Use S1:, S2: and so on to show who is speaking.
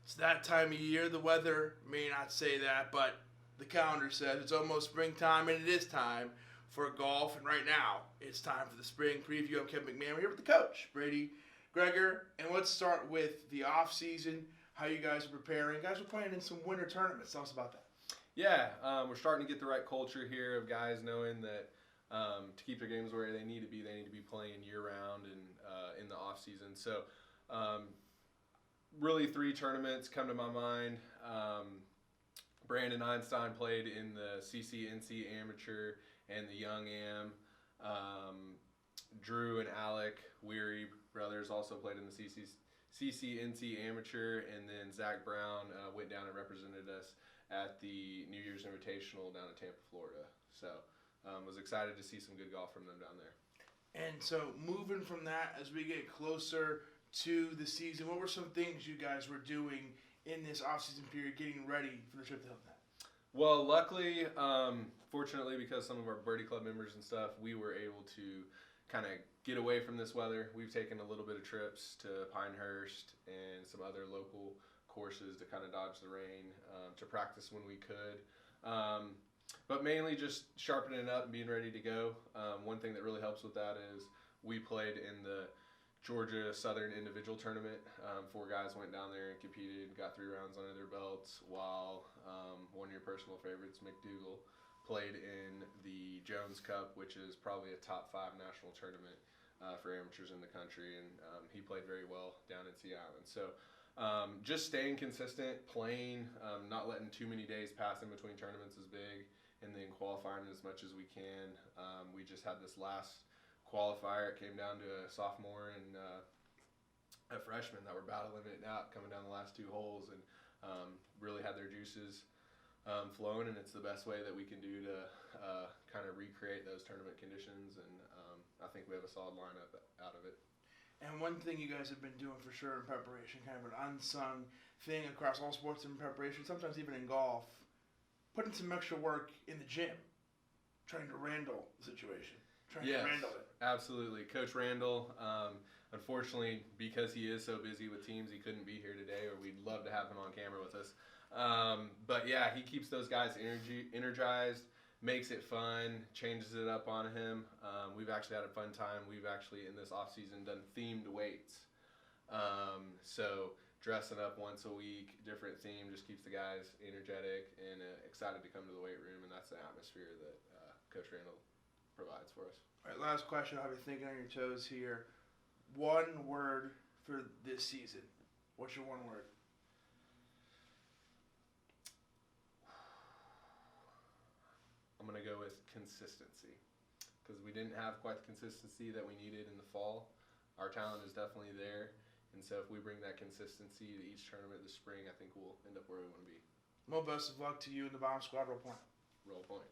S1: It's that time of year. The weather may not say that, but the calendar says it's almost springtime, and it is time for golf. And right now, it's time for the spring preview. I'm Kevin McMahon. We're here with the coach, Brady, Gregor. And let's start with the off season. How you guys are preparing? Guys, we're playing in some winter tournaments. Tell us about that.
S2: Yeah, we're starting to get the right culture here of guys knowing that to keep their games where they need to be playing year-round and in the off-season. So really 3 tournaments come to my mind. Brandon Einstein played in the CCNC Amateur and the Young Am. Drew and Alec Weary brothers also played in the CCNC Amateur, and then Zach Brown went down and represented us at the New Year's Invitational down in Tampa, Florida. So was excited to see some good golf from them down there.
S1: And so moving from that, as we get closer to the season, what were some things you guys were doing in this off-season period getting ready for the trip to Hilton Head?
S2: Well, luckily, fortunately, because some of our Birdie Club members and stuff, we were able to kind of get away from this weather. We've taken a little bit of trips to Pinehurst and some other local courses to kind of dodge the rain, to practice when we could. But mainly just sharpening it up and being ready to go. One thing that really helps with that is we played in the Georgia Southern Individual Tournament. 4 guys went down there and competed, got 3 rounds under their belts, while one of your personal favorites, McDougal, played in the Jones Cup, which is probably a top 5 national tournament for amateurs in the country, and he played very well down in Sea Island. So just staying consistent, playing, not letting too many days pass in between tournaments is big, and then qualifying as much as we can. We just had this last qualifier. It came down to a sophomore and a freshman that were battling it out, coming down the last 2 holes, and really had their juices flowing, and it's the best way that we can do to kind of recreate those tournament conditions, and I think we have a solid lineup out of it.
S1: And one thing you guys have been doing for sure in preparation, kind of an unsung thing across all sports in preparation, sometimes even in golf, putting some extra work in the gym, trying to Randall the situation, trying to Randall it.
S2: Absolutely. Coach Randall, unfortunately, because he is so busy with teams, he couldn't be here today, or we'd love to have him on camera with us. But yeah, he keeps those guys energized, makes it fun, changes it up on him. We've actually had a fun time. We've actually, in this off-season, done themed weights. So dressing up once a week, different theme, just keeps the guys energetic and excited to come to the weight room, and that's the atmosphere that Coach Randall provides for us.
S1: All right, last question. I'll be thinking on your toes here. One word for this season. What's your one word?
S2: I'm going to go with consistency, because we didn't have quite the consistency that we needed in the fall. Our talent is definitely there, and so if we bring that consistency to each tournament this spring, I think we'll end up where we want to be.
S1: Well, best of luck to you and the bomb squad. Roll point.
S2: Roll point.